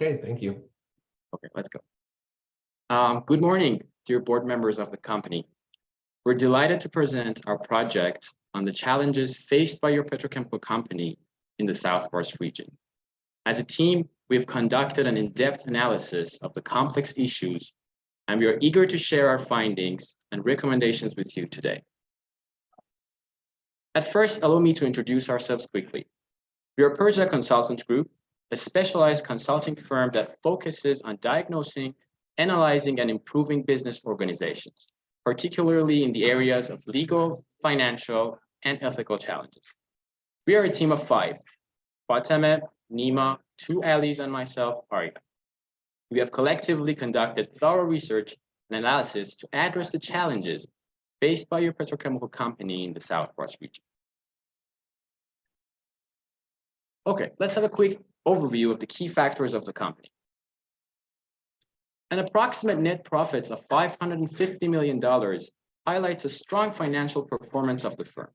Okay, thank you. Okay, let's go. Good morning, dear board members of the company. We're delighted to present our project on the challenges faced by your petrochemical company in the South Pars region. As a team, we've conducted an in-depth analysis of the complex issues, and we are eager to share our findings and recommendations with you today. At first, allow me to introduce ourselves quickly. We are Persia Consultant Group, a specialized consulting firm that focuses on diagnosing, analyzing, and improving business organizations, particularly in the areas of legal, financial, and ethical challenges. We are a team of 5, Fateme, Nima, 2 allies, and myself, Arya. We have collectively conducted thorough research and analysis to address the challenges faced by your petrochemical company in the South Pars region. Okay, let's have a quick overview of the key factors of the company. An approximate net profits of $550 million highlights a strong financial performance of the firm.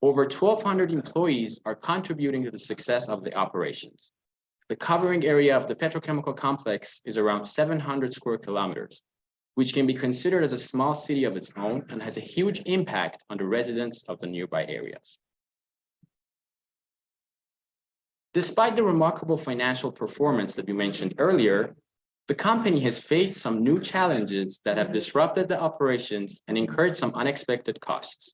Over 1,200 employees are contributing to the success of the operations. The covering area of the petrochemical complex is around 700 square kilometers, which can be considered as a small city of its own and has a huge impact on the residents of the nearby areas. Despite the remarkable financial performance that we mentioned earlier, the company has faced some new challenges that have disrupted the operations and incurred some unexpected costs.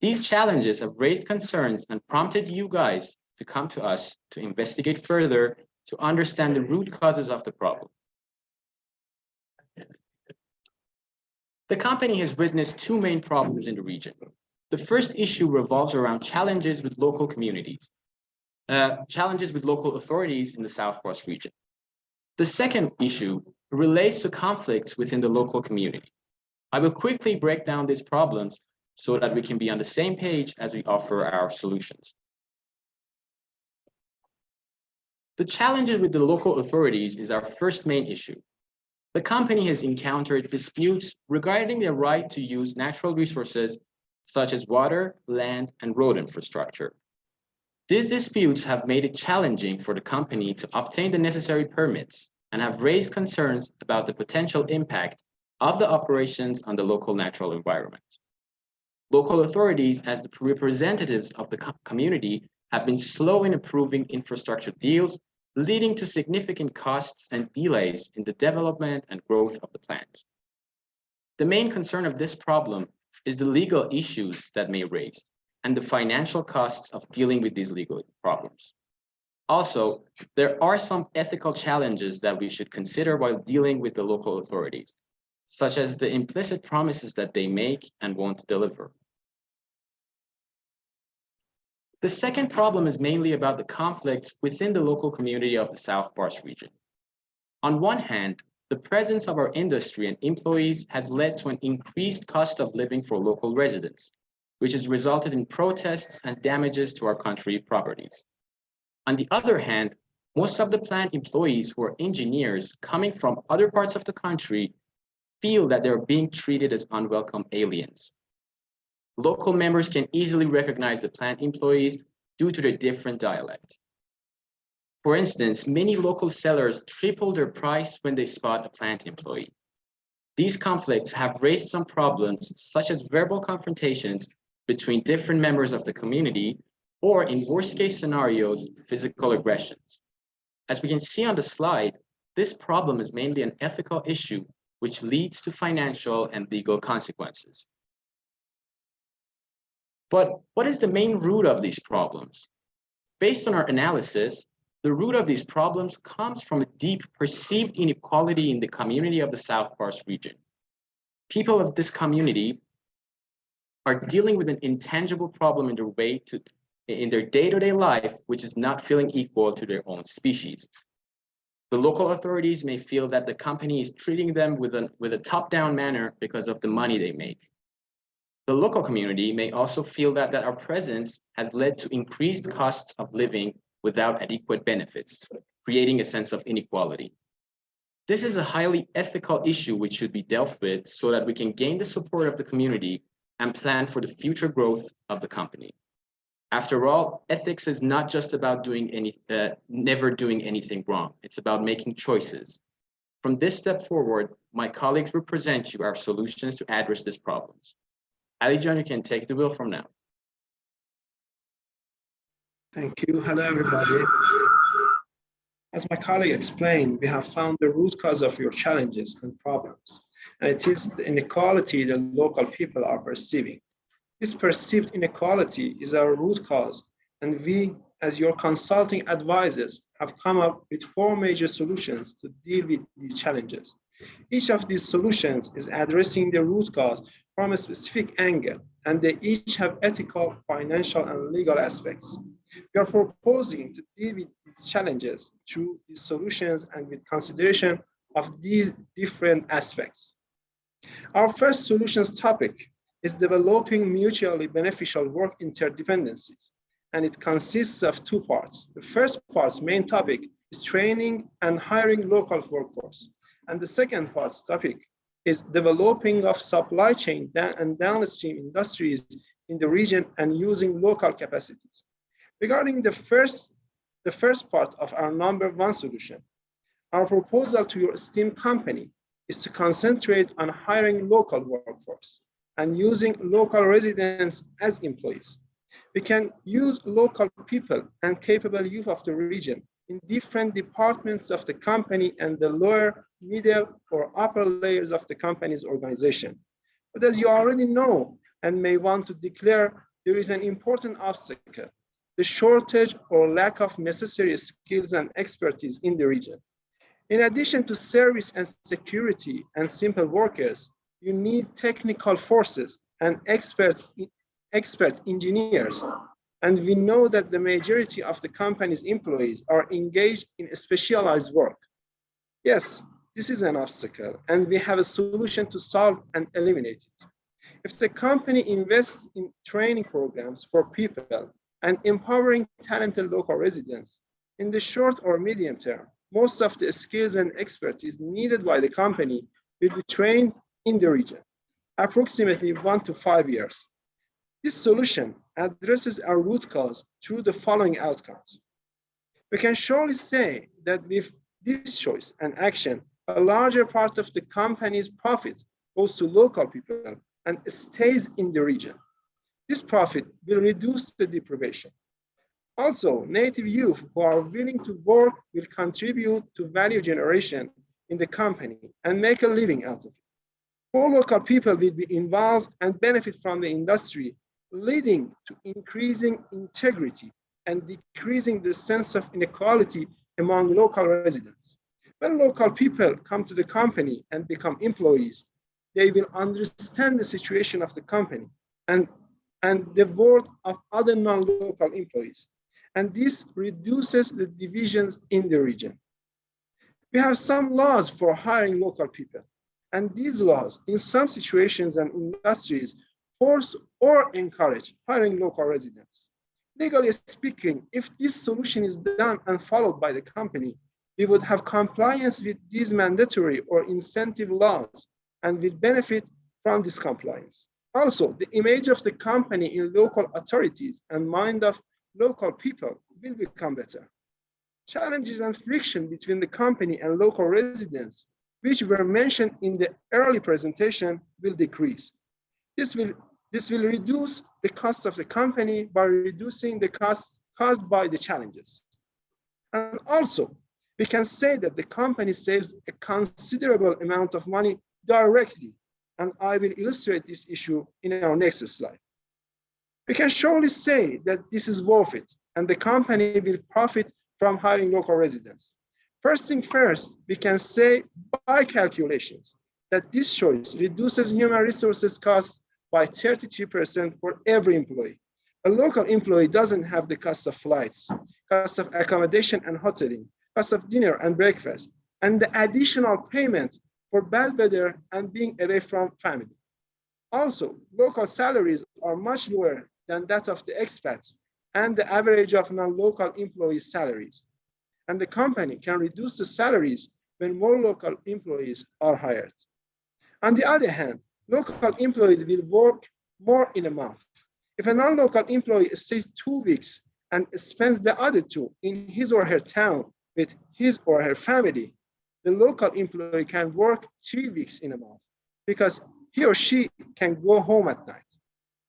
These challenges have raised concerns and prompted you guys to come to us to investigate further to understand the root causes of the problem. The company has witnessed 2 main problems in the region. The first issue revolves around challenges with local communities, challenges with local authorities in the South Pars region. The second issue relates to conflicts within the local community. I will quickly break down these problems so that we can be on the same page as we offer our solutions. The challenges with the local authorities is our first main issue. The company has encountered disputes regarding their right to use natural resources such as water, land, and road infrastructure. These disputes have made it challenging for the company to obtain the necessary permits and have raised concerns about the potential impact of the operations on the local natural environment. Local authorities, as the representatives of the community, have been slow in approving infrastructure deals, leading to significant costs and delays in the development and growth of the plant. The main concern of this problem is the legal issues that may raise and the financial costs of dealing with these legal problems. Also, there are some ethical challenges that we should consider while dealing with the local authorities, such as the implicit promises that they make and won't deliver. The second problem is mainly about the conflicts within the local community of the South Pars region. On one hand, the presence of our industry and employees has led to an increased cost of living for local residents, which has resulted in protests and damages to our country properties. On the other hand, most of the plant employees who are engineers coming from other parts of the country feel that they're being treated as unwelcome aliens. Local members can easily recognize the plant employees due to their different dialect. For instance, many local sellers triple their price when they spot a plant employee. These conflicts have raised some problems, such as verbal confrontations between different members of the community, or in worst case scenarios, physical aggressions. As we can see on the slide, this problem is mainly an ethical issue which leads to financial and legal consequences. But what is the main root of these problems? Based on our analysis, the root of these problems comes from a deep perceived inequality in the community of the South Pars region. People of this community are dealing with an intangible problem in their day-to-day life, which is not feeling equal to their own species. The local authorities may feel that the company is treating them with a top-down manner because of the money they make. The local community may also feel that our presence has led to increased costs of living without adequate benefits, creating a sense of inequality. This is a highly ethical issue which should be dealt with so that we can gain the support of the community and plan for the future growth of the company. After all, ethics is not just about never doing anything wrong. It's about making choices. From this step forward, my colleagues will present you our solutions to address these problems. Ali John, you can take the wheel from now. Thank you. Hello, everybody. As my colleague explained, we have found the root cause of your challenges and problems, and it is the inequality that local people are perceiving. This perceived inequality is our root cause, and we, as your consulting advisors, have come up with 4 major solutions to deal with these challenges. Each of these solutions is addressing the root cause from a specific angle, and they each have ethical, financial, and legal aspects. We are proposing to deal with these challenges through these solutions and with consideration of these different aspects. Our first solutions topic is developing mutually beneficial work interdependencies, and it consists of 2 parts. The first part's main topic is training and hiring local workforce, and the second part's topic is developing of supply chain and downstream industries in the region and using local capacities. Regarding the first part of our number 1 solution, our proposal to your esteemed company is to concentrate on hiring local workforce and using local residents as employees. We can use local people and capable youth of the region in different departments of the company and the lower, middle, or upper layers of the company's organization. But as you already know and may want to declare, there is an important obstacle: the shortage or lack of necessary skills and expertise in the region. In addition to service and security and simple workers, you need technical forces and expert engineers. And we know that the majority of the company's employees are engaged in specialized work. Yes, this is an obstacle, and we have a solution to solve and eliminate it. If the company invests in training programs for people and empowering talented local residents, in the short or medium term, most of the skills and expertise needed by the company will be trained in the region, approximately 1 to 5 years. This solution addresses our root cause through the following outcomes. We can surely say that with this choice and action, a larger part of the company's profit goes to local people and stays in the region. This profit will reduce the deprivation. Also, native youth who are willing to work will contribute to value generation in the company and make a living out of it. More local people will be involved and benefit from the industry, leading to increasing integrity and decreasing the sense of inequality among local residents. When local people come to the company and become employees, they will understand the situation of the company and the work of other non-local employees. And this reduces the divisions in the region. We have some laws for hiring local people, and these laws, in some situations and industries, force or encourage hiring local residents. Legally speaking, if this solution is done and followed by the company, we would have compliance with these mandatory or incentive laws and will benefit from this compliance. Also, the image of the company in local authorities and mind of local people will become better. Challenges and friction between the company and local residents, which were mentioned in the early presentation, will decrease. This will reduce the costs of the company by reducing the costs caused by the challenges. And also, we can say that the company saves a considerable amount of money directly, and I will illustrate this issue in our next slide. We can surely say that this is worth it, and the company will profit from hiring local residents. First thing first, we can say by calculations that this choice reduces human resources costs by 33% for every employee. A local employee doesn't have the cost of flights, cost of accommodation and hoteling, cost of dinner and breakfast, and the additional payment for bad weather and being away from family. Also, local salaries are much lower than that of the expats and the average of non-local employees' salaries. And the company can reduce the salaries when more local employees are hired. On the other hand, local employees will work more in a month. If a non-local employee stays 2 weeks and spends the other 2 in his or her town with his or her family, the local employee can work 3 weeks in a month because he or she can go home at night.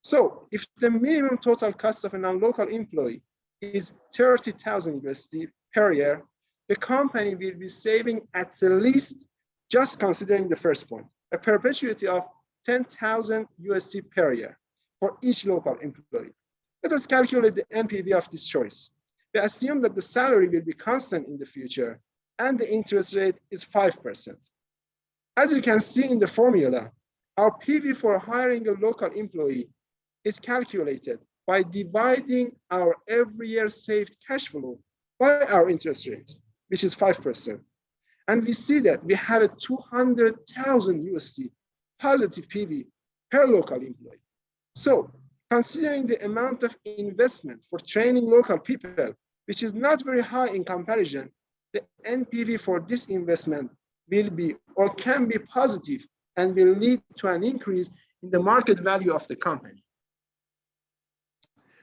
So if the minimum total cost of a non-local employee is 30,000 USD per year, the company will be saving at least, just considering the first point, a perpetuity of 10,000 USD per year for each local employee. Let us calculate the NPV of this choice. We assume that the salary will be constant in the future and the interest rate is 5%. As you can see in the formula, our PV for hiring a local employee is calculated by dividing our every year saved cash flow by our interest rate, which is 5%. And we see that we have a 200,000 USD positive PV per local employee. So considering the amount of investment for training local people, which is not very high in comparison, the NPV for this investment will be or can be positive and will lead to an increase in the market value of the company.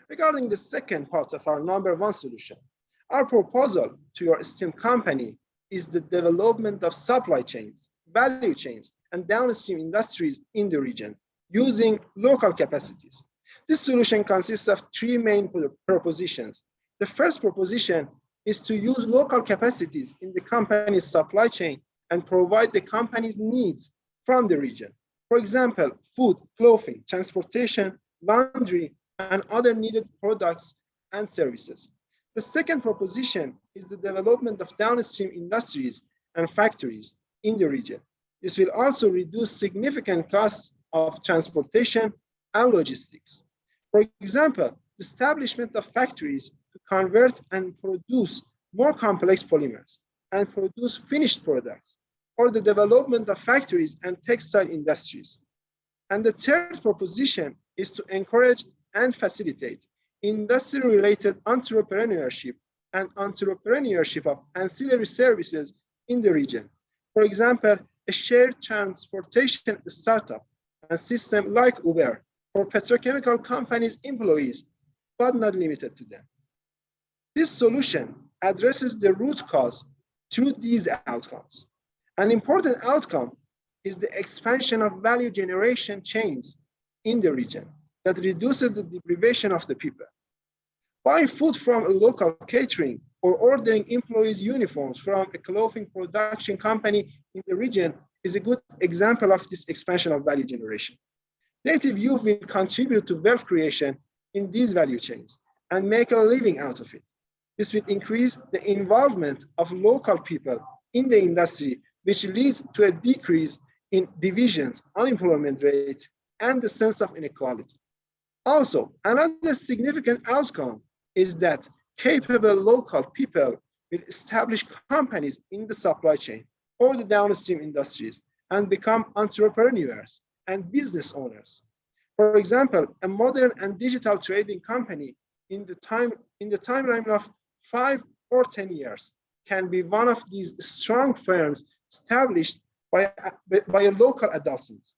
Regarding the second part of our number 1 solution, our proposal to your esteemed company is the development of supply chains, value chains, and downstream industries in the region using local capacities. This solution consists of 3 main propositions. The first proposition is to use local capacities in the company's supply chain and provide the company's needs from the region. For example, food, clothing, transportation, laundry, and other needed products and services. The second proposition is the development of downstream industries and factories in the region. This will also reduce significant costs of transportation and logistics. For example, the establishment of factories to convert and produce more complex polymers and produce finished products, or the development of factories and textile industries. And the third proposition is to encourage and facilitate industry-related entrepreneurship and entrepreneurship of ancillary services in the region. For example, a shared transportation startup and system like Uber for petrochemical companies' employees, but not limited to them. This solution addresses the root cause through these outcomes. An important outcome is the expansion of value generation chains in the region that reduces the deprivation of the people. Buying food from a local catering or ordering employees' uniforms from a clothing production company in the region is a good example of this expansion of value generation. Native youth will contribute to wealth creation in these value chains and make a living out of it. This will increase the involvement of local people in the industry, which leads to a decrease in divisions, unemployment rate, and the sense of inequality. Also, another significant outcome is that capable local people will establish companies in the supply chain or the downstream industries and become entrepreneurs and business owners. For example, a modern and digital trading company in the timeline of 5 or 10 years can be one of these strong firms established by a local adolescent.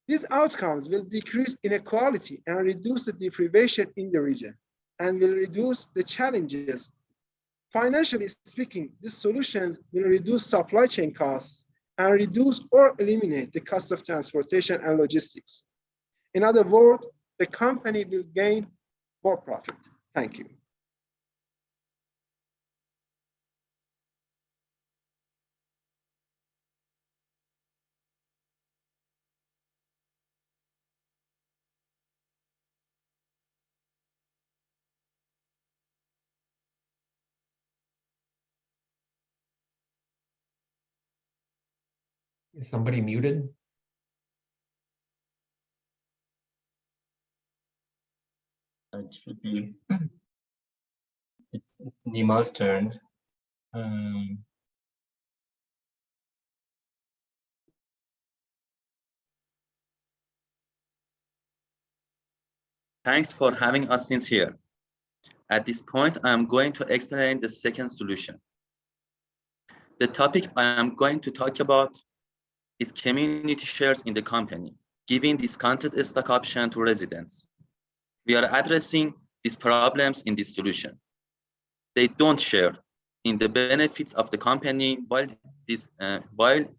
These outcomes will decrease inequality and reduce the deprivation in the region and will reduce the challenges. Financially speaking, these solutions will reduce supply chain costs and reduce or eliminate the cost of transportation and logistics. In other words, the company will gain more profit. Thank you. Is somebody muted? It should be. It's Nima's turn. Thanks for having us since here. At this point, I am going to explain the second solution. The topic I am going to talk about is community shares in the company, giving discounted stock option to residents. We are addressing these problems in this solution. They don't share in the benefits of the company while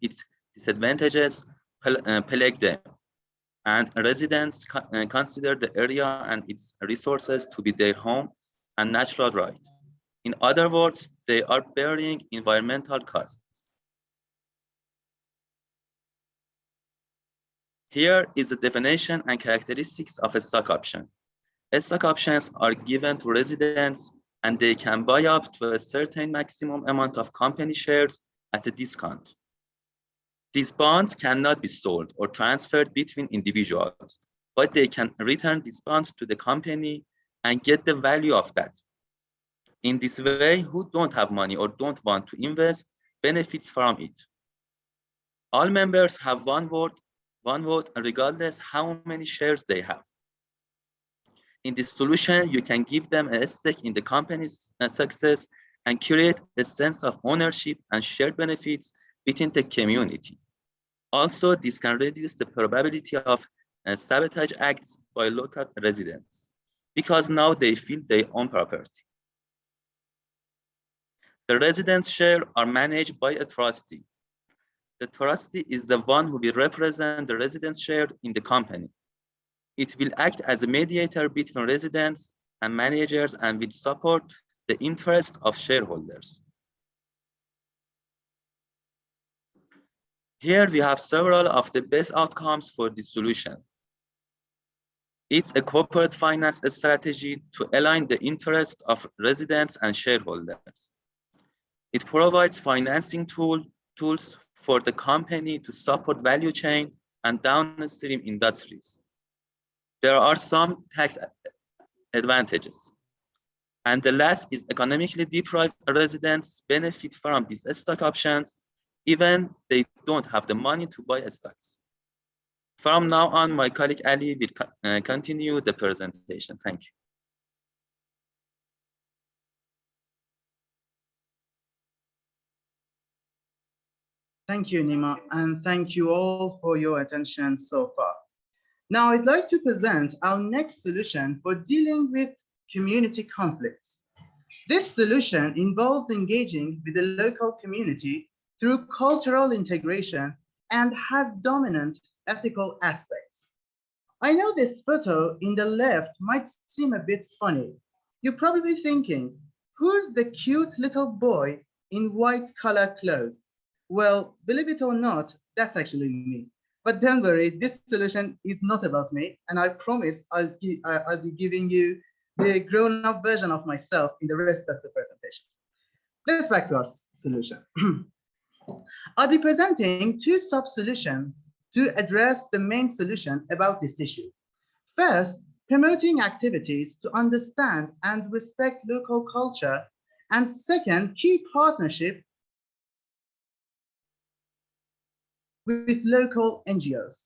its disadvantages plague them. And residents consider the area and its resources to be their home and natural right. In other words, they are bearing environmental costs. Here is the definition and characteristics of a stock option. Stock options are given to residents and they can buy up to a certain maximum amount of company shares at a discount. These bonds cannot be sold or transferred between individuals, but they can return these bonds to the company and get the value of that. In this way, who don't have money or don't want to invest benefits from it. All members have one vote regardless how many shares they have. In this solution, you can give them a stake in the company's success and create a sense of ownership and shared benefits within the community. Also, this can reduce the probability of sabotage acts by local residents because now they feel they own property. The residents' shares are managed by a trustee. The trustee is the one who will represent the residents' share in the company. It will act as a mediator between residents and managers and will support the interest of shareholders. Here we have several of the best outcomes for this solution. It's a corporate finance strategy to align the interest of residents and shareholders. It provides financing tools for the company to support value chain and downstream industries. There are some tax advantages. And the last is economically deprived residents benefit from these stock options, even they don't have the money to buy stocks. From now on, my colleague Ali will continue the presentation. Thank you. Thank you, Nima, and thank you all for your attention so far. Now, I'd like to present our next solution for dealing with community conflicts. This solution involves engaging with the local community through cultural integration and has dominant ethical aspects. I know this photo in the left might seem a bit funny. You're probably thinking, who's the cute little boy in white collar clothes? Well, believe it or not, that's actually me. But don't worry, this solution is not about me, and I promise I'll be giving you the grown-up version of myself in the rest of the presentation. Let's back to our solution. I'll be presenting two sub-solutions to address the main solution about this issue. First, promoting activities to understand and respect local culture, and second, key partnership with local NGOs.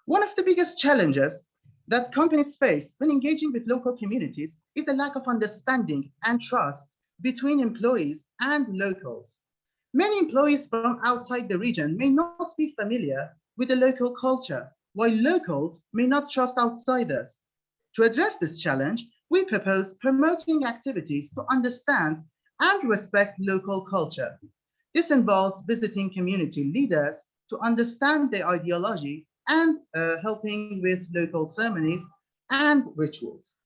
One of the biggest challenges that companies face when engaging with local communities is the lack of understanding and trust between employees and locals. Many employees from outside the region may not be familiar with the local culture, while locals may not trust outsiders. To address this challenge, we propose promoting activities to understand and respect local culture. This involves visiting community leaders to understand their ideology and helping with local ceremonies and rituals.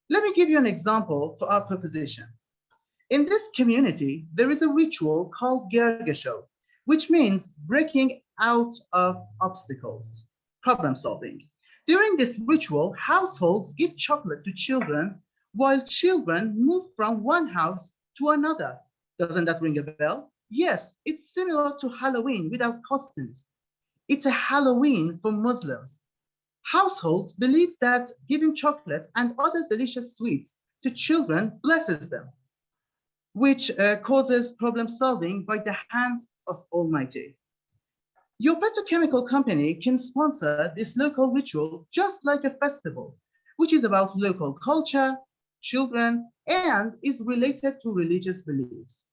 Let me give you an example for our proposition. In this community, there is a ritual called Gergesho, which means breaking out of obstacles, problem solving. During this ritual, households give chocolate to children while children move from one house to another. Doesn't that ring a bell? Yes, it's similar to Halloween without costumes. It's a Halloween for Muslims. Households believe that giving chocolate and other delicious sweets to children blesses them, which causes problem solving by the hands of Almighty. Your petrochemical company can sponsor this local ritual just like a festival, which is about local culture, children, and is related to religious beliefs.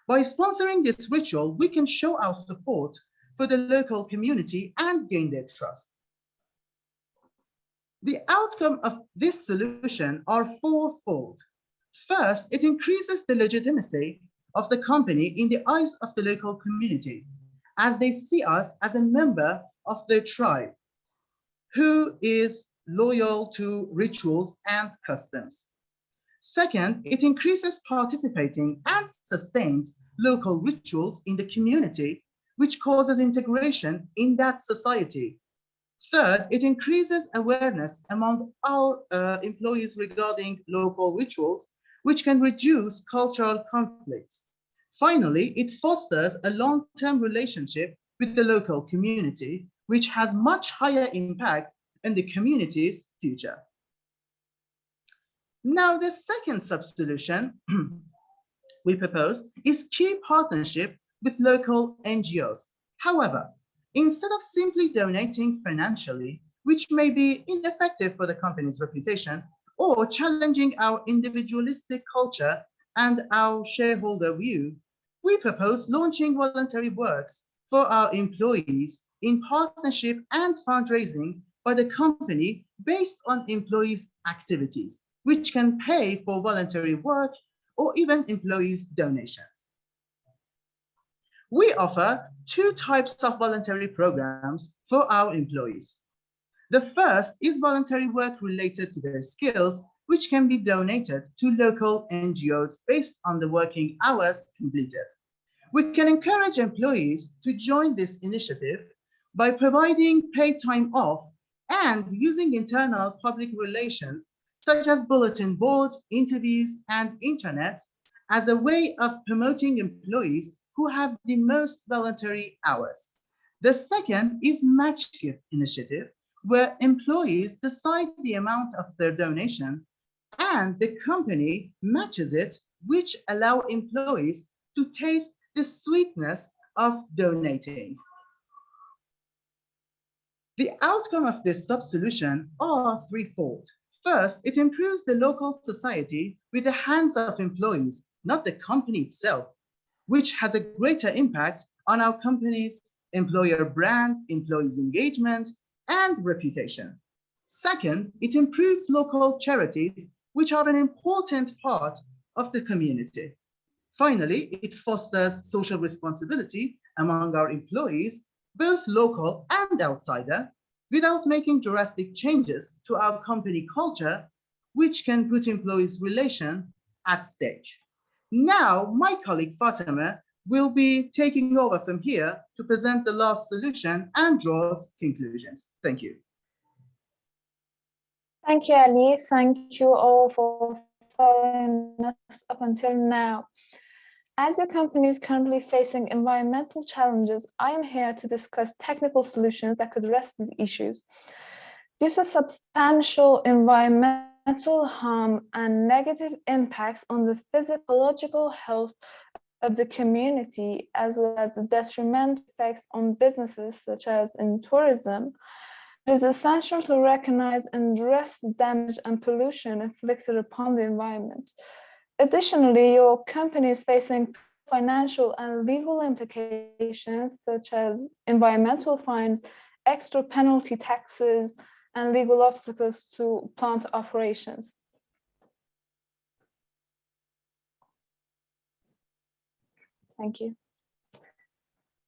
By sponsoring this ritual, we can show our support for the local community and gain their trust. The outcome of this solution are fourfold. First, it increases the legitimacy of the company in the eyes of the local community, as they see us as a member of their tribe who is loyal to rituals and customs. Second, it increases participating and sustains local rituals in the community, which causes integration in that society. Third, it increases awareness among our employees regarding local rituals, which can reduce cultural conflicts. Finally, it fosters a long-term relationship with the local community, which has much higher impact on the community's future. Now, the second sub-solution we propose is key partnership with local NGOs. However, instead of simply donating financially, which may be ineffective for the company's reputation, or challenging our individualistic culture and our shareholder view, we propose launching voluntary works for our employees in partnership and fundraising by the company based on employees' activities, which can pay for voluntary work or even employees' donations. We offer two types of voluntary programs for our employees. The first is voluntary work related to their skills, which can be donated to local NGOs based on the working hours completed. We can encourage employees to join this initiative by providing paid time off and using internal public relations such as bulletin boards, interviews, and internet as a way of promoting employees who have the most voluntary hours. The second is Match Gift Initiative, where employees decide the amount of their donation and the company matches it, which allow employees to taste the sweetness of donating. The outcome of this sub-solution are threefold. First, it improves the local society with the hands of employees, not the company itself, which has a greater impact on our company's employer brand, employees' engagement, and reputation. Second, it improves local charities, which are an important part of the community. Finally, it fosters social responsibility among our employees, both local and outsider, without making drastic changes to our company culture, which can put employees' relation at stake. Now, my colleague Fatima will be taking over from here to present the last solution and draws conclusions. Thank you. Thank you, Ali. Thank you all for following us up until now. As your company is currently facing environmental challenges, I am here to discuss technical solutions that could address these issues. Due to substantial environmental harm and negative impacts on the physiological health of the community, as well as the detrimental effects on businesses such as in tourism, it is essential to recognize and address the damage and pollution inflicted upon the environment. Additionally, your company is facing financial and legal implications such as environmental fines, extra penalty taxes, and legal obstacles to plant operations. Thank you.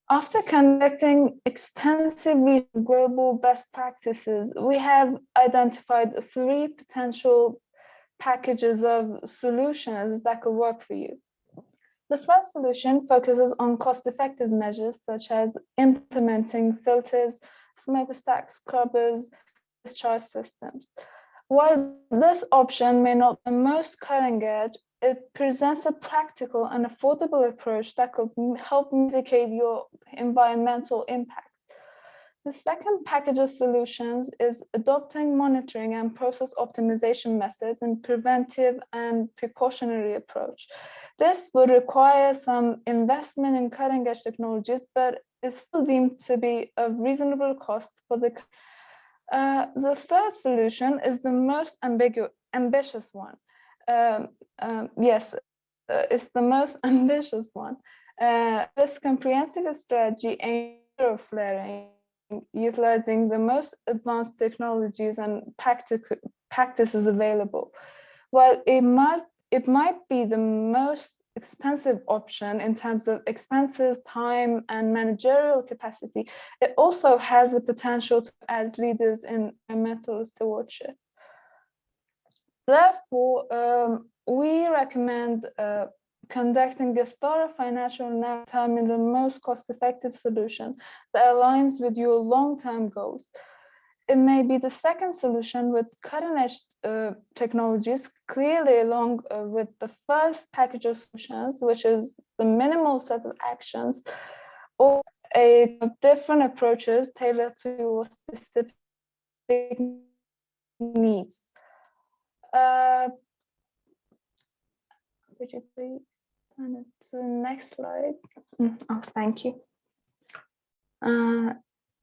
After conducting extensive global best practices, we have identified 3 potential packages of solutions that could work for you. The first solution focuses on cost-effective measures such as implementing filters, smokestack scrubbers, discharge systems. While this option may not be the most cutting edge, it presents a practical and affordable approach that could help mitigate your environmental impact. The second package of solutions is adopting monitoring and process optimization methods in preventive and precautionary approach. This would require some investment in cutting-edge technologies, but is still deemed to be of reasonable cost for the. The third solution is the most ambitious one. It's the most ambitious one. This comprehensive strategy aims at flaring utilizing the most advanced technologies and practices available. While it might be the most expensive option in terms of expenses, time, and managerial capacity, it also has the potential to as leaders in environmental stewardship. Therefore, we recommend conducting a thorough financial analysis to determine the most cost-effective solution that aligns with your long-term goals. It may be the second solution with cutting-edge technologies, clearly along with the first package of solutions, which is the minimal set of actions, or a different approaches tailored to your specific needs. Would you please turn it to the next slide? Oh, thank you.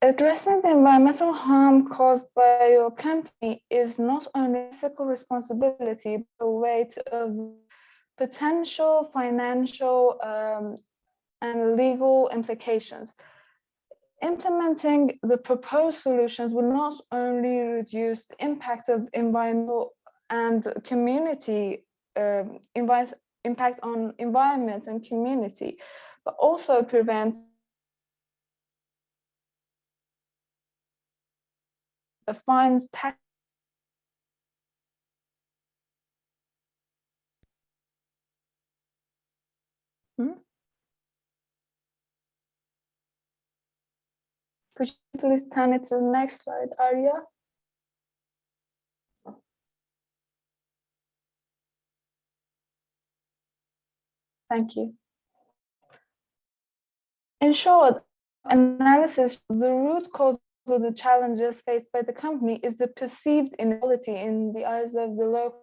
Addressing the environmental harm caused by your company is not only ethical responsibility, but a way of potential financial and legal implications. Implementing the proposed solutions will not only reduce the impact of environmental and community impact on environment and community, but also prevent the fines, tax. Could you please turn it to the next slide, Arya? Thank you. In short, analysis, the root cause of the challenges faced by the company is the perceived inequality in the eyes of the local.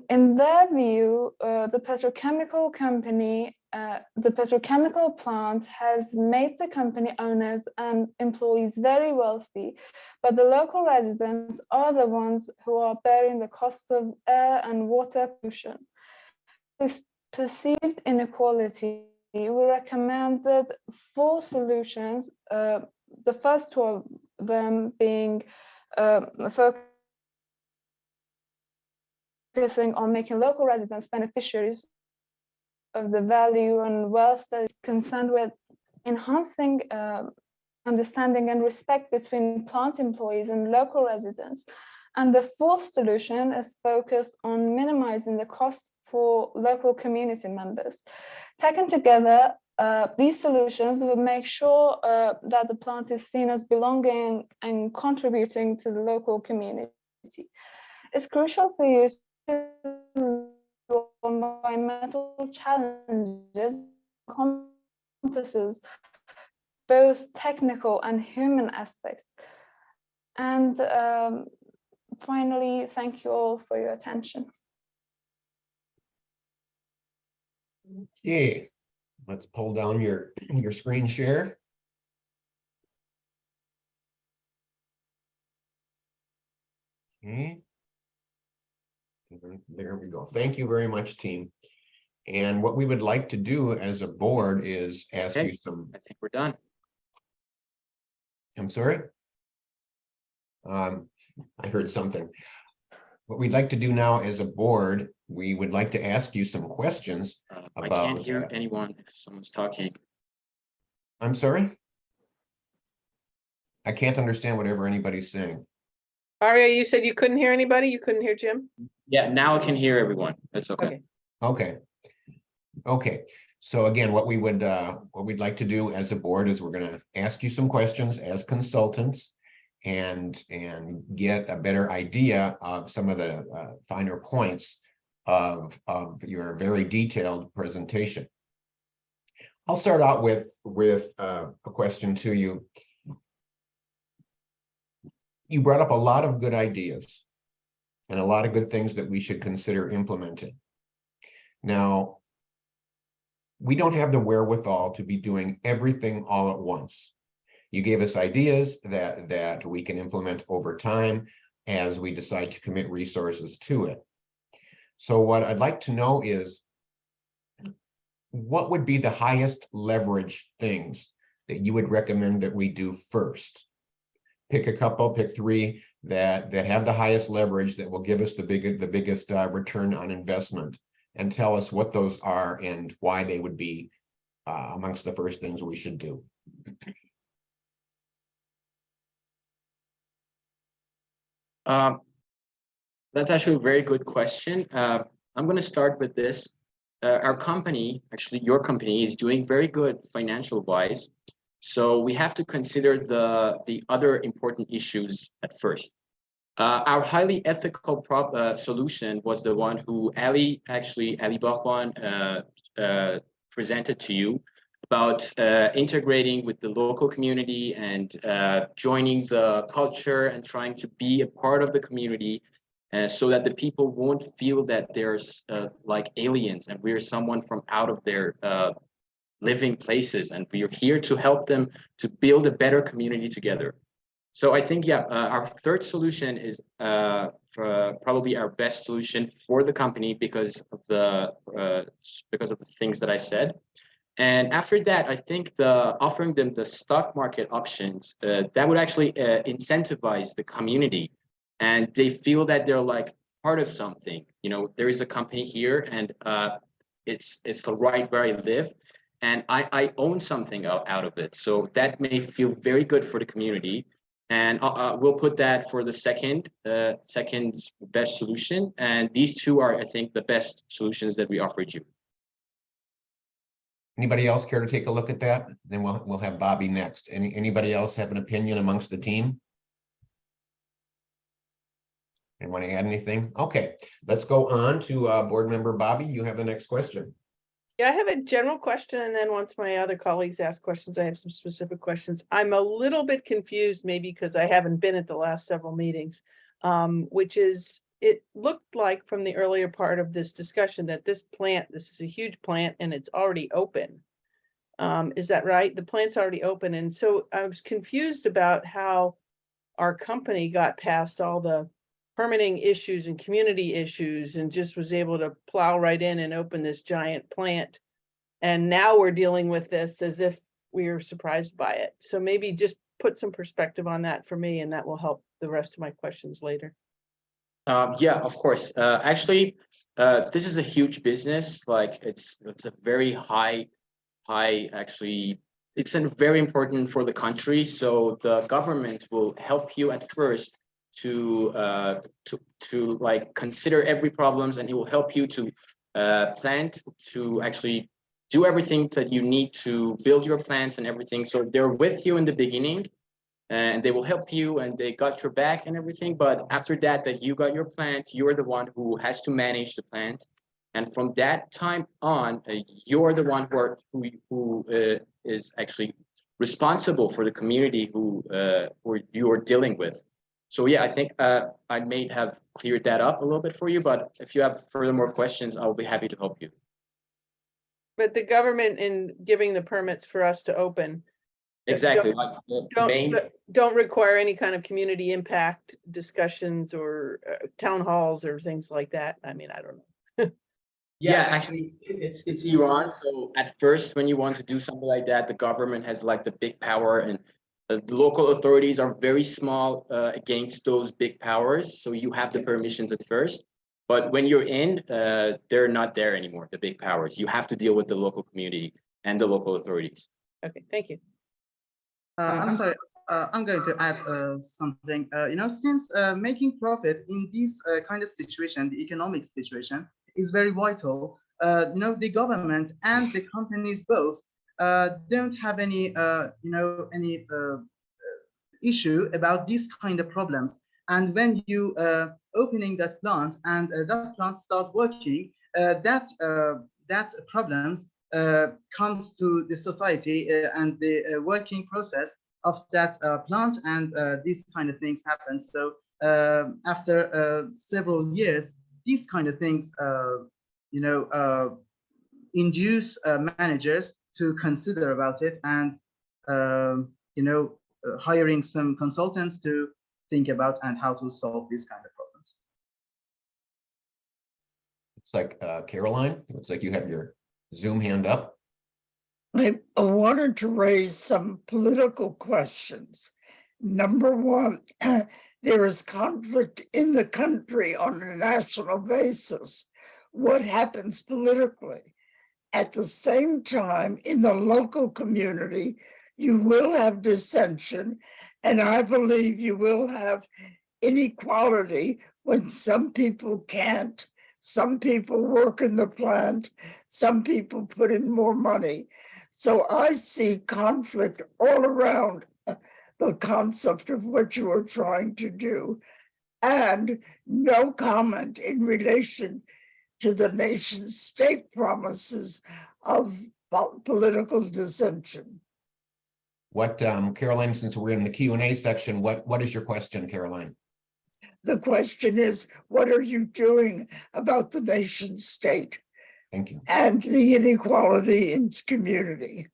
In their view, the petrochemical company, the petrochemical plant has made the company owners and employees very wealthy, but the local residents are the ones who are bearing the cost of air and water pollution. This perceived inequality, we recommended 4 solutions, the first 2 of them being focusing on making local residents beneficiaries of the value and wealth that is concerned with enhancing understanding and respect between plant employees and local residents. And the 4th solution is focused on minimizing the cost for local community members. Taken together, these solutions will make sure that the plant is seen as belonging and contributing to the local community. It's crucial for you to environmental challenges encompasses both technical and human aspects. And finally, thank you all for your attention. Okay, let's pull down your screen share. Okay. There we go. Thank you very much, team. And what we would like to do as a board is ask you some. I think we're done. I'm sorry. I heard something. What we'd like to do now as a board, we would like to ask you some questions about. I can't hear anyone if someone's talking. I'm sorry. I can't understand whatever anybody's saying. Arya, you said you couldn't hear anybody? You couldn't hear Jim? Yeah, now I can hear everyone. That's okay. Okay. So again, what we'd like to do as a board is we're going to ask you some questions as consultants and get a better idea of some of the finer points of your very detailed presentation. I'll start out with a question to you. You brought up a lot of good ideas and a lot of good things that we should consider implementing. Now, we don't have the wherewithal to be doing everything all at once. You gave us ideas that we can implement over time as we decide to commit resources to it. So what I'd like to know is, what would be the highest leverage things that you would recommend that we do first? Pick a couple, pick three that have the highest leverage that will give us the biggest return on investment, and tell us what those are and why they would be amongst the first things we should do. That's actually a very good question. I'm going to start with this. Our company, actually your company, is doing very good financial wise. So we have to consider the other important issues at first. Our highly ethical solution was the one who Ali Bakhwan presented to you about integrating with the local community and joining the culture and trying to be a part of the community, so that the people won't feel that there's like aliens and we're someone from out of their living places, and we are here to help them to build a better community together. So I think, yeah, our third solution is probably our best solution for the company because of the things that I said. And after that, I think offering them the stock market options, that would actually incentivize the community, and they feel that they're like part of something. You know, there is a company here, and it's the right where I live, and I own something out of it. So that may feel very good for the community. And we'll put that for the second best solution. And these two are, I think, the best solutions that we offered you. Anybody else care to take a look at that? Then we'll have Bobby next. Anybody else have an opinion amongst the team? Anyone want to add anything? Okay, let's go on to board member Bobby. You have the next question. Yeah, I have a general question, and then once my other colleagues ask questions, I have some specific questions. I'm a little bit confused, maybe because I haven't been at the last several meetings, which is, it looked like from the earlier part of this discussion that this is a huge plant and it's already open. Is that right? The plant's already open. And so I was confused about how our company got past all the permitting issues and community issues and just was able to plow right in and open this giant plant. And now we're dealing with this as if we were surprised by it. So maybe just put some perspective on that for me, and that will help the rest of my questions later. Yeah, of course. Actually, this is a huge business. Like it's a very high, actually, it's very important for the country. So the government will help you at first to like consider every problems, and it will help you to plant, to actually do everything that you need to build your plants and everything. So they're with you in the beginning, and they will help you, and they got your back and everything. But after that you got your plant, you're the one who has to manage the plant. And from that time on, you're the one who is actually responsible for the community who you're dealing with. So yeah, I think I may have cleared that up a little bit for you, but if you have further more questions, I'll be happy to help you. But the government, in giving the permits for us to open, Exactly. don't require any kind of community impact discussions or town halls or things like that. I mean, I don't know. Yeah, actually, it's Iran. So at first, when you want to do something like that, the government has like the big power, and the local authorities are very small against those big powers. So you have the permissions at first, but when you're in, they're not there anymore, the big powers. You have to deal with the local community and the local authorities. Okay, thank you. I'm sorry, I'm going to add something. You know, since making profit in this kind of situation, the economic situation, is very vital, you know, the government and the companies both don't have any, you know, any issue about these kind of problems. And when you opening that plant and that plant start working, that problems comes to the society and the working process of that plant, and these kind of things happen. So after several years, these kind of things, you know, induce managers to consider about it, and you know, hiring some consultants to think about and how to solve these kind of problems. It's like Caroline. Looks like you have your Zoom hand up. I wanted to raise some political questions. Number one, there is conflict in the country on a national basis. What happens politically? At the same time, in the local community, you will have dissension, and I believe you will have inequality when some people can't. Some people work in the plant, some people put in more money. So I see conflict all around the concept of what you are trying to do, and no comment in relation to the nation state promises of political dissension. What, Caroline, since we're in the Q&A section, what is your question, Caroline? The question is, what are you doing about the nation state? Thank you. And the inequality in its community?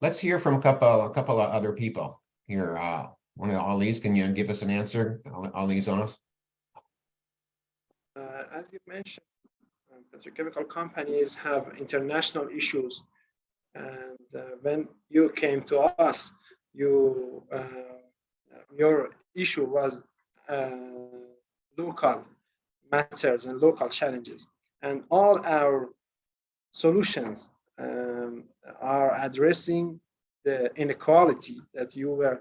Let's hear from a couple of other people here. One of Ali's, can you give us an answer? Ali's on us. As you mentioned, petrochemical companies have international issues, and when you came to us, your issue was local matters and local challenges, and all our solutions are addressing the inequality that you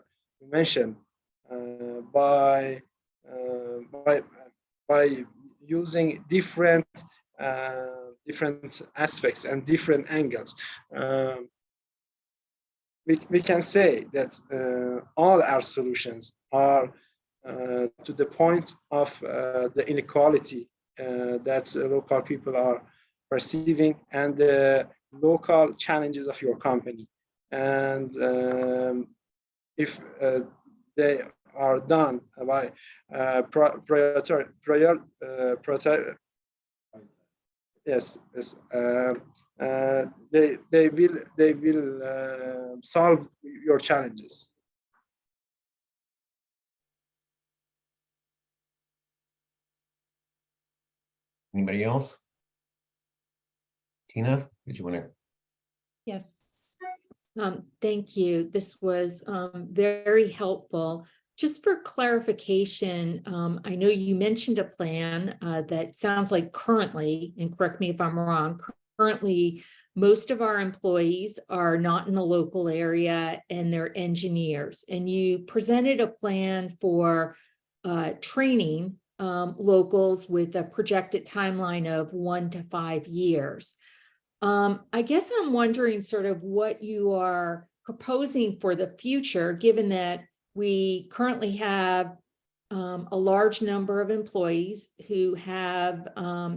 mentioned by using different aspects and different angles. We can say that all our solutions are to the point of the inequality that local people are perceiving and the local challenges of your company. And if they are done by they will solve your challenges. Anybody else? Tina, did you want to? Yes. Thank you. This was very helpful. Just for clarification, I know you mentioned a plan that sounds like currently, and correct me if I'm wrong, currently most of our employees are not in the local area and they're engineers. And you presented a plan for training locals with a projected timeline of 1 to 5 years. I guess I'm wondering sort of what you are proposing for the future, given that we currently have a large number of employees who have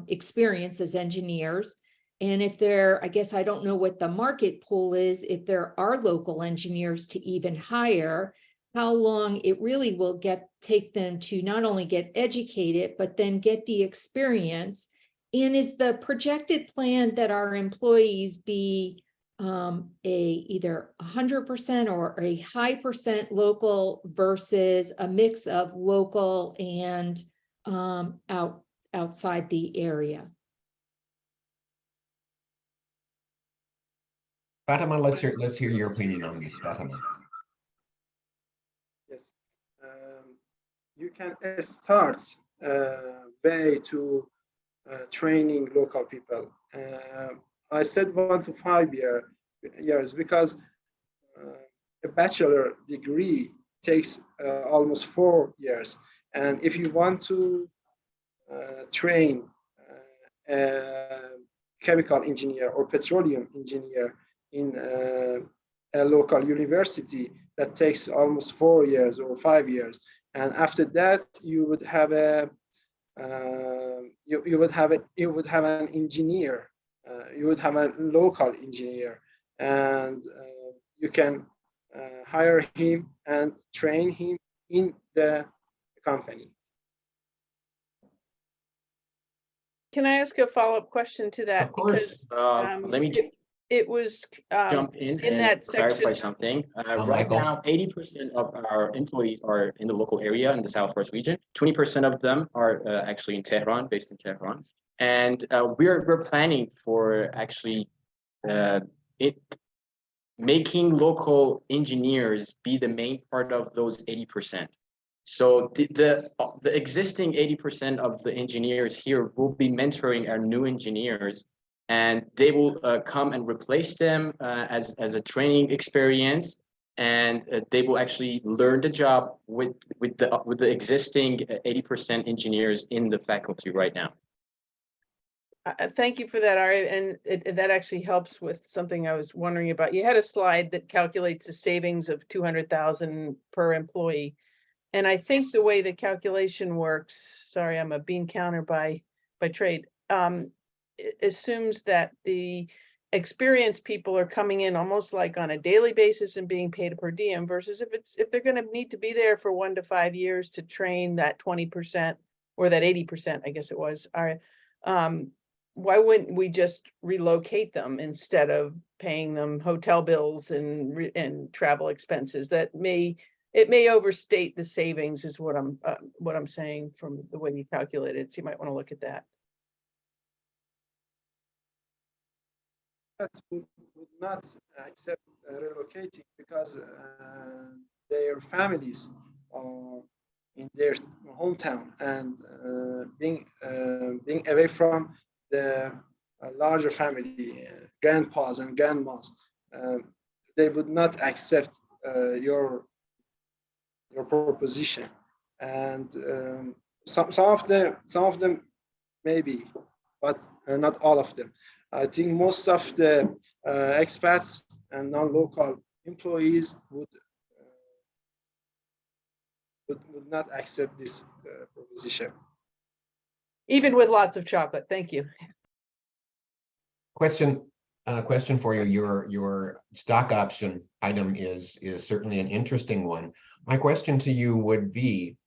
experience as engineers. And if there, I guess I don't know what the market pool is, if there are local engineers to even hire, how long it really will take them to not only get educated, but then get the experience. And is the projected plan that our employees be either 100% or a high percent local versus a mix of local and outside the area? Fatima, let's hear your opinion on this, Fatima. Yes, you can start way to training local people. I said 1 to 5 years because a bachelor degree takes almost 4 years. And if you want to train a chemical engineer or petroleum engineer in a local university, that takes almost 4 years or 5 years. And after that, you would have you would have an engineer. You would have a local engineer, and you can hire him and train him in the company. Can I ask a follow-up question to that? Of course. Because Let me it was jump in and that clarify section. something. Right Michael. now, 80% of our employees are in the local area in the Southwest region. 20% of them are actually in Tehran, based in Tehran. And we're planning for actually making local engineers be the main part of those 80%. So the existing 80% of the engineers here will be mentoring our new engineers, and they will come and replace them as a training experience, and they will actually learn the job with the existing 80% engineers in the faculty right now. Thank you for that, Ari, and that actually helps with something I was wondering about. You had a slide that calculates a savings of 200,000 per employee, and I think the way the calculation works, sorry, I'm a bean counter by trade, assumes that the experienced people are coming in almost like on a daily basis and being paid per diem, versus if they're going to need to be there for 1 to 5 years to train that 20% or that 80%, I guess it was. Why wouldn't we just relocate them instead of paying them hotel bills and travel expenses? It may overstate the savings, is what I'm saying from the way you calculate it. So you might want to look at that. That would not accept relocating because their families are in their hometown, and being away from the larger family, grandpas and grandmas, they would not accept your proposition. And some of them maybe, but not all of them. I think most of the expats and non-local employees would not accept this proposition. Even with lots of chocolate. Thank you. Question for you. Your stock option item is certainly an interesting one. My question to you would be,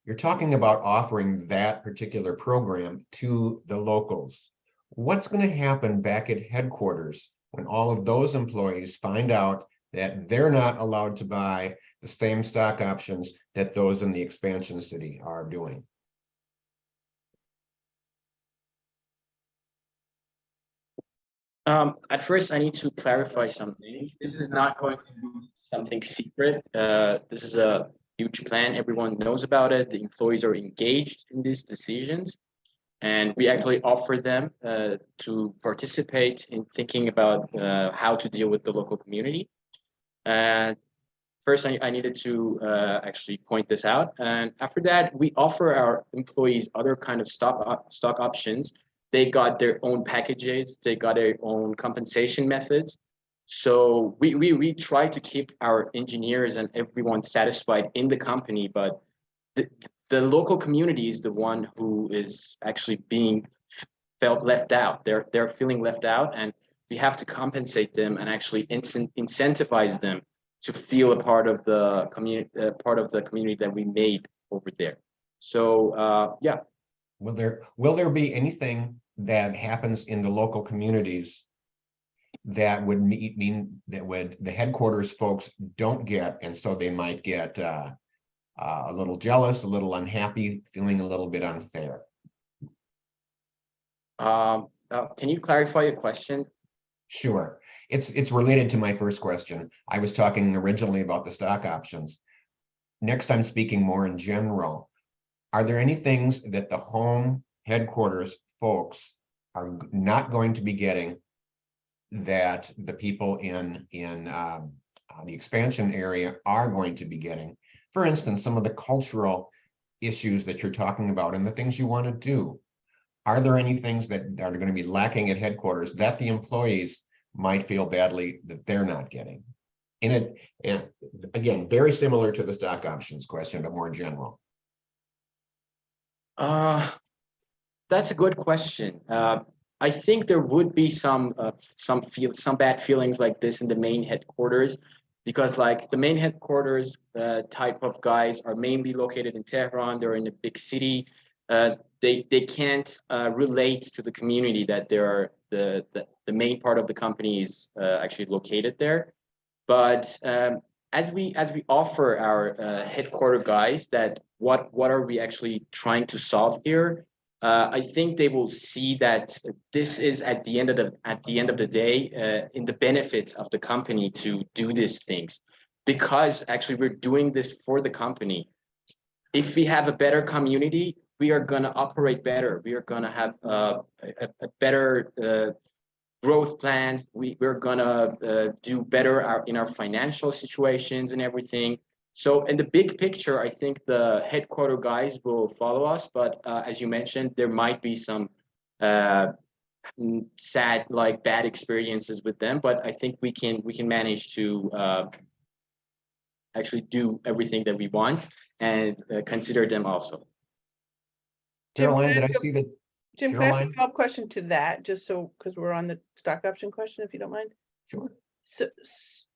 you're talking about offering that particular program to the locals. What's going to happen back at headquarters when all of those employees find out that they're not allowed to buy the same stock options that those in the expansion city are doing? At first, I need to clarify something. This is not going to be something secret. This is a huge plan. Everyone knows about it. The employees are engaged in these decisions. And we actually offer them to participate in thinking about how to deal with the local community. First, I needed to actually point this out. And after that, we offer our employees other kind of stock options. They got their own packages. They got their own compensation methods. So we try to keep our engineers and everyone satisfied in the company, but the local community is the one who is actually being felt left out. They're feeling left out, and we have to compensate them and actually incentivize them to feel a part of the community that we made over there. So yeah. Will there be anything that happens in the local communities that would mean that the headquarters folks don't get, and so they might get a little jealous, a little unhappy, feeling a little bit unfair? Can you clarify your question? Sure. It's related to my first question. I was talking originally about the stock options. Next, I'm speaking more in general. Are there any things that the home headquarters folks are not going to be getting that the people in the expansion area are going to be getting? For instance, some of the cultural issues that you're talking about and the things you want to do. Are there any things that are going to be lacking at headquarters that the employees might feel badly that they're not getting? And again, very similar to the stock options question, but more general. That's a good question. I think there would be some bad feelings like this in the main headquarters, because like the main headquarters type of guys are mainly located in Tehran. They're in a big city. They can't relate to the community that the main part of the company is actually located there. But as we offer our headquarter guys that what are we actually trying to solve here, I think they will see that this is at the end of the day in the benefit of the company to do these things, because actually we're doing this for the company. If we have a better community, we are going to operate better. We are going to have a better growth plans. We're going to do better in our financial situations and everything. So in the big picture, I think the headquarter guys will follow us. But as you mentioned, there might be some sad, like bad experiences with them. But I think we can manage to actually do everything that we want and consider them also. Caroline, did I see that? Jim, can I ask a Caroline? follow-up question to that, just so, because we're on the stock option question, if you don't mind? Sure.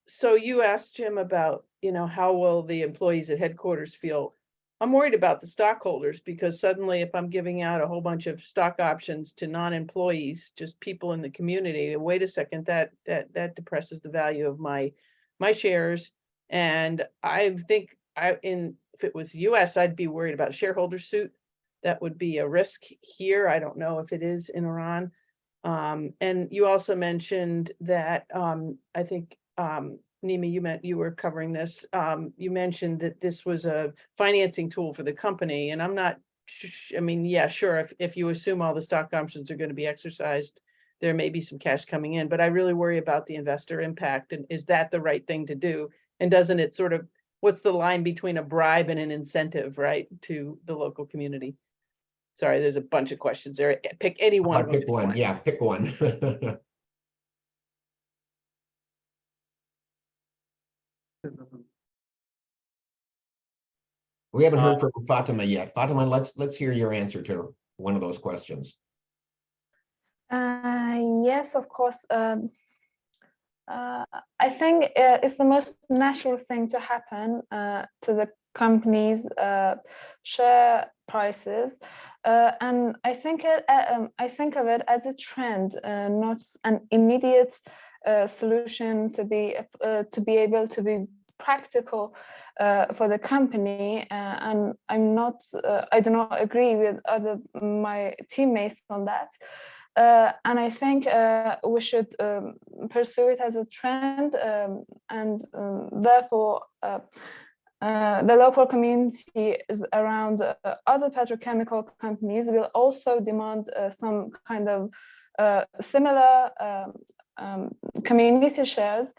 So you asked Jim about, how will the employees at headquarters feel? I'm worried about the stockholders, because suddenly if I'm giving out a whole bunch of stock options to non-employees, just people in the community, wait a second, that depresses the value of my shares. And I think if it was US, I'd be worried about a shareholder suit. That would be a risk here. I don't know if it is in Iran. And you also mentioned that I think Nima, you were covering this. You mentioned that this was a financing tool for the company, and I'm not. I mean, yeah, sure. If you assume all the stock options are going to be exercised, there may be some cash coming in. But I really worry about the investor impact. And is that the right thing to do? And doesn't it sort of, what's the line between a bribe and an incentive, right, to the local community? Sorry, there's a bunch of questions there. Pick any one of them. Pick one. Yeah, pick one. We haven't heard from Fatima yet. Fatima, let's hear your answer to one of those questions. Yes, of course. I think it's the most natural thing to happen to the company's share prices, and I think of it as a trend, not an immediate solution to be able to be practical for the company. And I do not agree with my teammates on that. And I think we should pursue it as a trend, and therefore the local community is around other petrochemical companies will also demand some kind of similar community shares,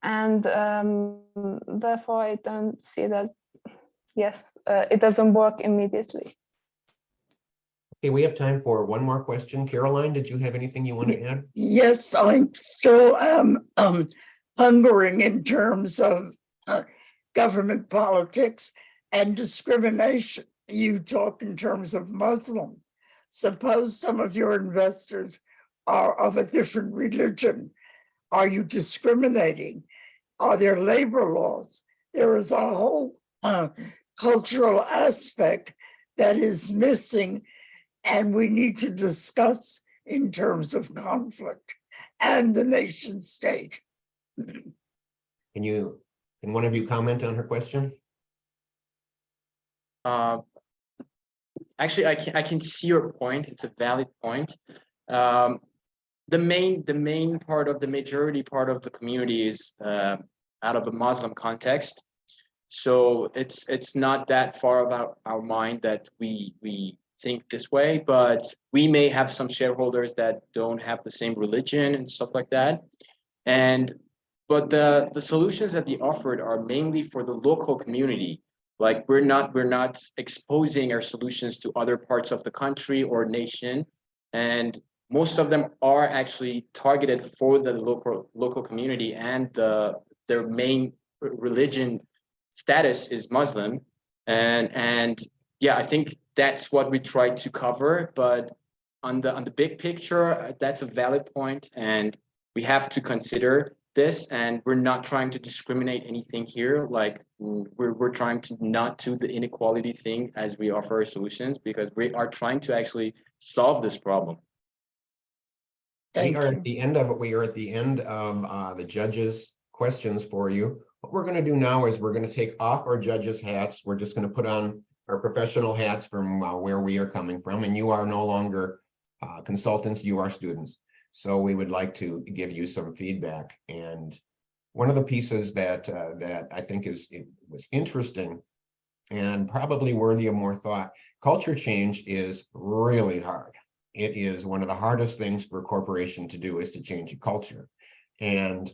and therefore I don't see that. Yes, it doesn't work immediately. Okay, we have time for one more question. Caroline, did you have anything you want to add? Yes, I still am hungering in terms of government politics and discrimination. You talk in terms of Muslim. Suppose some of your investors are of a different religion. Are you discriminating? Are there labor laws? There is a whole cultural aspect that is missing, and we need to discuss in terms of conflict and the nation state. Can one of you comment on her question? Actually, I can see your point. It's a valid point. The main part of the majority part of the community is out of a Muslim context. So it's not that far about our mind that we think this way, but we may have some shareholders that don't have the same religion and stuff like that. But the solutions that they offered are mainly for the local community. Like we're not exposing our solutions to other parts of the country or nation, and most of them are actually targeted for the local community, and their main religion status is Muslim, and yeah, I think that's what we try to cover. But on the big picture, that's a valid point, and we have to consider this, and we're not trying to discriminate anything here. Like we're trying to not do the inequality thing as we offer solutions, because we are trying to actually solve this problem. We are at the end of the judges' questions for you. What we're going to do now is we're going to take off our judges' hats. We're just going to put on our professional hats from where we are coming from, and you are no longer consultants, you are students. So we would like to give you some feedback. And one of the pieces that I think was interesting and probably worthy of more thought, culture change is really hard. It is one of the hardest things for a corporation to do, is to change a culture. And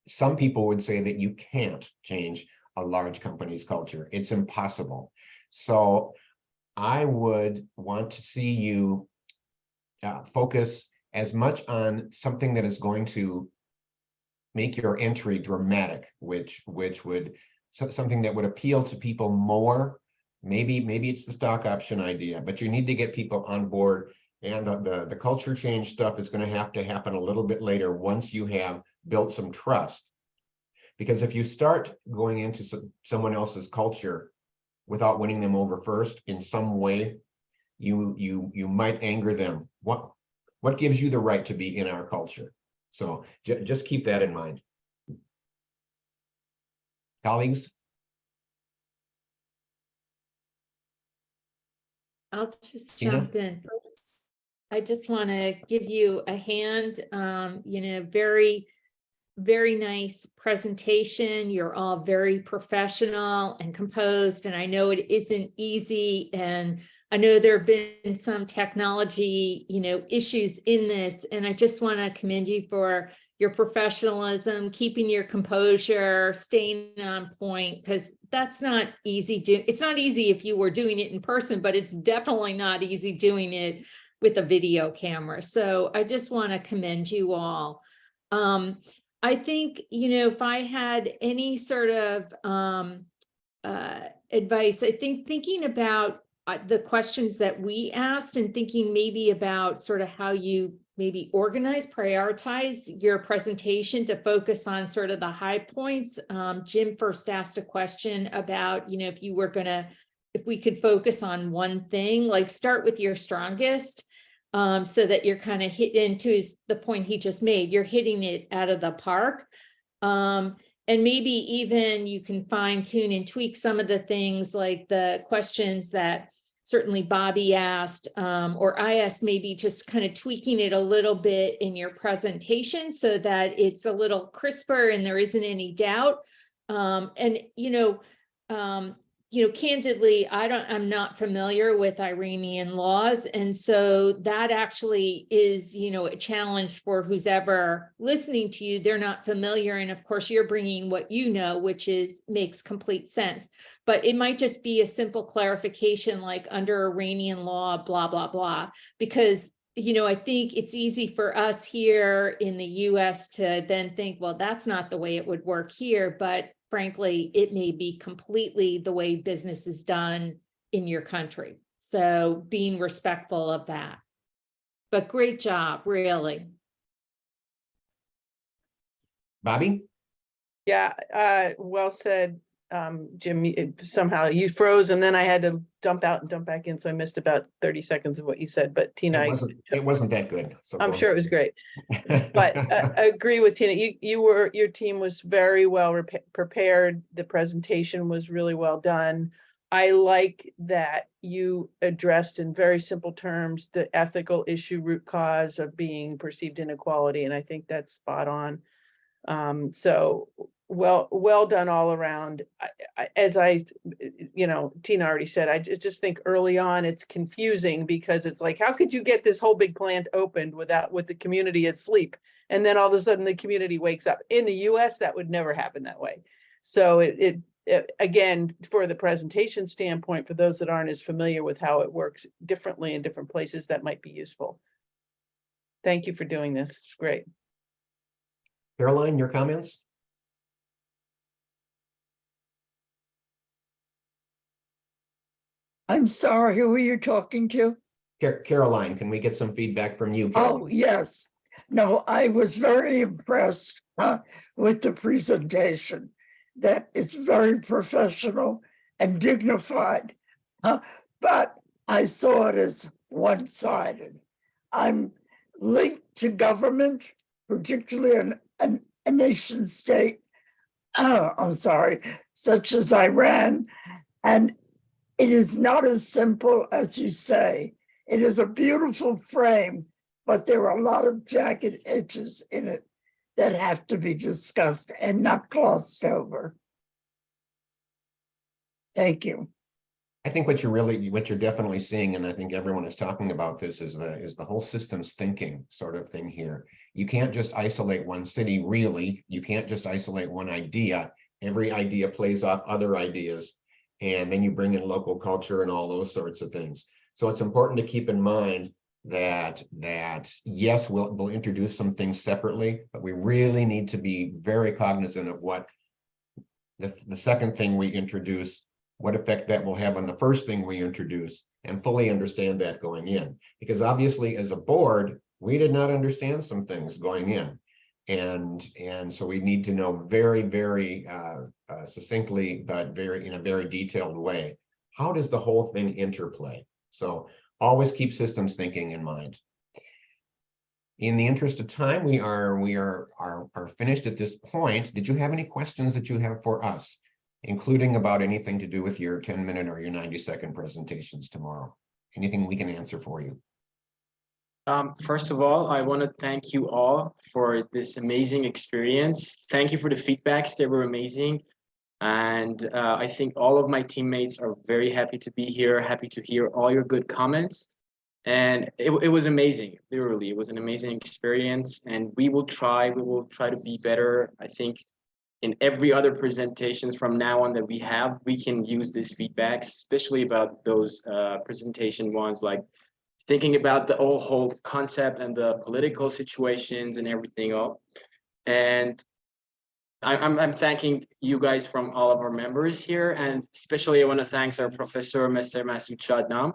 some people would say that you can't change a large company's culture. It's impossible. So I would want to see you focus as much on something that is going to make your entry dramatic, which would something that would appeal to people more. Maybe it's the stock option idea, but you need to get people on board. And the culture change stuff is going to happen a little bit later, once you have built some trust. Because if you start going into someone else's culture without winning them over first in some way, you might anger them. What gives you the right to be in our culture? So just keep that in mind. Colleagues? I'll just Tina? jump in first. I just want to give you a hand. Very, very nice presentation. You're all very professional and composed, and I know it isn't easy. And I know there have been some technology, issues in this, and I just want to commend you for your professionalism, keeping your composure, staying on point, because that's not easy. It's not easy if you were doing it in person, but it's definitely not easy doing it with a video camera. So I just want to commend you all. I think, if I had any sort of advice, I think thinking about the questions that we asked and thinking maybe about sort of how you maybe organize, prioritize your presentation to focus on sort of the high points. Jim first asked a question about, if we could focus on one thing, like start with your strongest, so that you're kind of hitting into the point he just made. You're hitting it out of the park. And maybe even you can fine tune and tweak some of the things, like the questions that certainly Bobby asked, or I asked, maybe just kind of tweaking it a little bit in your presentation so that it's a little crisper and there isn't any doubt. Candidly, I'm not familiar with Iranian laws. And so that actually is, a challenge for who's ever listening to you. They're not familiar. And of course, you're bringing what you know, which makes complete sense. But it might just be a simple clarification, like under Iranian law, blah, blah, blah, because I think it's easy for us here in the US to then think, well, that's not the way it would work here. But frankly, it may be completely the way business is done in your country. So being respectful of that. But great job, really. Bobby? Yeah, well said, Jim. Somehow you froze and then I had to dump out and dump back in. So I missed about 30 seconds of what you said, but Tina, It wasn't that good. So I'm sure it was great. But I agree with Tina. Your team was very well prepared. The presentation was really well done. I like that you addressed in very simple terms the ethical issue root cause of being perceived inequality, and I think that's spot on. So well done all around. Tina already said, I just think early on it's confusing because it's like, how could you get this whole big plant opened with the community asleep? And then all of a sudden the community wakes up. In the US, that would never happen that way. So it again, for the presentation standpoint, for those that aren't as familiar with how it works differently in different places, that might be useful. Thank you for doing this. It's great. Caroline, your comments? I'm sorry, who are you talking to? Caroline, can we get some feedback from you, Caroline? Oh, yes. No, I was very impressed with the presentation. That it's very professional and dignified, but I saw it as one-sided. I'm linked to government, particularly a nation state, such as Iran, and it is not as simple as you say. It is a beautiful frame, but there are a lot of jagged edges in it that have to be discussed and not glossed over. Thank you. I think what you're definitely seeing, and I think everyone is talking about this, is the whole systems thinking sort of thing here. You can't just isolate one city, really. You can't just isolate one idea. Every idea plays off other ideas, and then you bring in local culture and all those sorts of things. So it's important to keep in mind that yes, we'll introduce some things separately, but we really need to be very cognizant of what the second thing we introduce, what effect that will have on the first thing we introduce, and fully understand that going in. Because obviously, as a board, we did not understand some things going in. And so we need to know very, very succinctly, but in a very detailed way, how does the whole thing interplay? So always keep systems thinking in mind. In the interest of time, we are finished at this point. Did you have any questions that you have for us, including about anything to do with your 10-minute or your 90-second presentations tomorrow? Anything we can answer for you? First of all, I want to thank you all for this amazing experience. Thank you for the feedbacks. They were amazing. And I think all of my teammates are very happy to be here, happy to hear all your good comments. And it was amazing, literally. It was an amazing experience. And we will try to be better. I think in every other presentations from now on that we have, we can use this feedback, especially about those presentation ones, like thinking about the whole concept and the political situations and everything else. And I'm thanking you guys from all of our members here, and especially I want to thank our professor, Mr. Masoud Shadnam.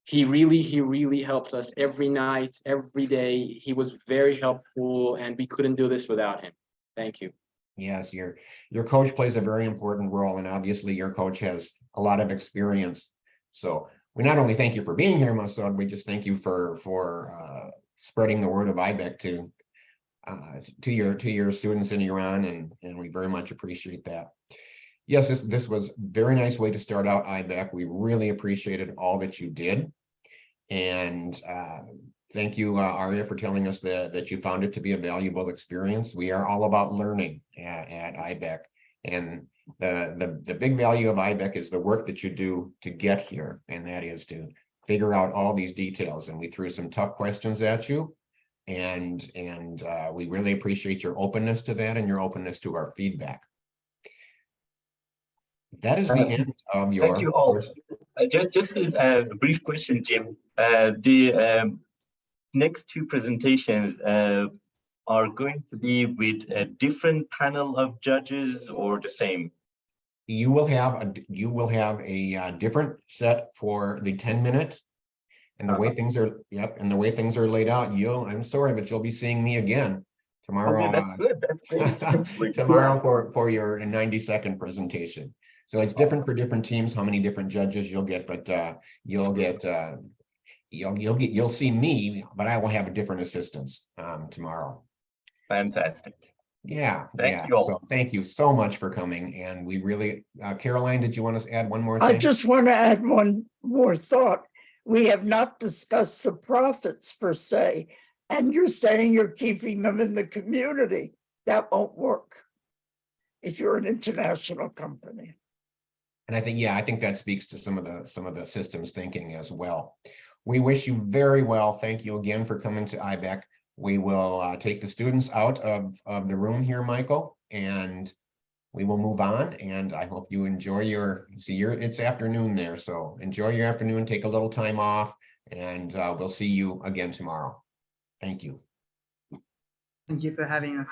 He really helped us every night, every day. He was very helpful, and we couldn't do this without him. Thank you. Yes, your coach plays a very important role, and obviously your coach has a lot of experience. So we not only thank you for being here, Masoud, we just thank you for spreading the word of IBEC to your students in Iran, and we very much appreciate that. Yes, this was a very nice way to start out IBEC. We really appreciated all that you did, and thank you, Arya, for telling us that you found it to be a valuable experience. We are all about learning at IBEC, and the big value of IBEC is the work that you do to get here, and that is to figure out all these details. And we threw some tough questions at you, and we really appreciate your openness to that and your openness to our feedback. That is the end of your. Thank you all. Just a brief question, Jim. The next two presentations are going to be with a different panel of judges or the same? You will have a different set for the 10-minute, and the way things are laid out. I'm sorry, but you'll be seeing me again tomorrow. Okay, that's good. That's great. Tomorrow for your 90-second presentation. So it's different for different teams, how many different judges you'll get, but you'll see me, but I will have a different assistance tomorrow. Fantastic. Yeah. Thank you all. So thank you so much for coming. And we really, Caroline, did you want to add one more thing? I just want to add one more thought. We have not discussed the profits per se, and you're saying you're keeping them in the community. That won't work if you're an international company. And I think that speaks to some of the systems thinking as well. We wish you very well. Thank you again for coming to IBEC. We will take the students out of the room here, Michael, and we will move on. And I hope you enjoy it's afternoon there, so enjoy your afternoon, take a little time off, and we'll see you again tomorrow. Thank you. Thank you for having us.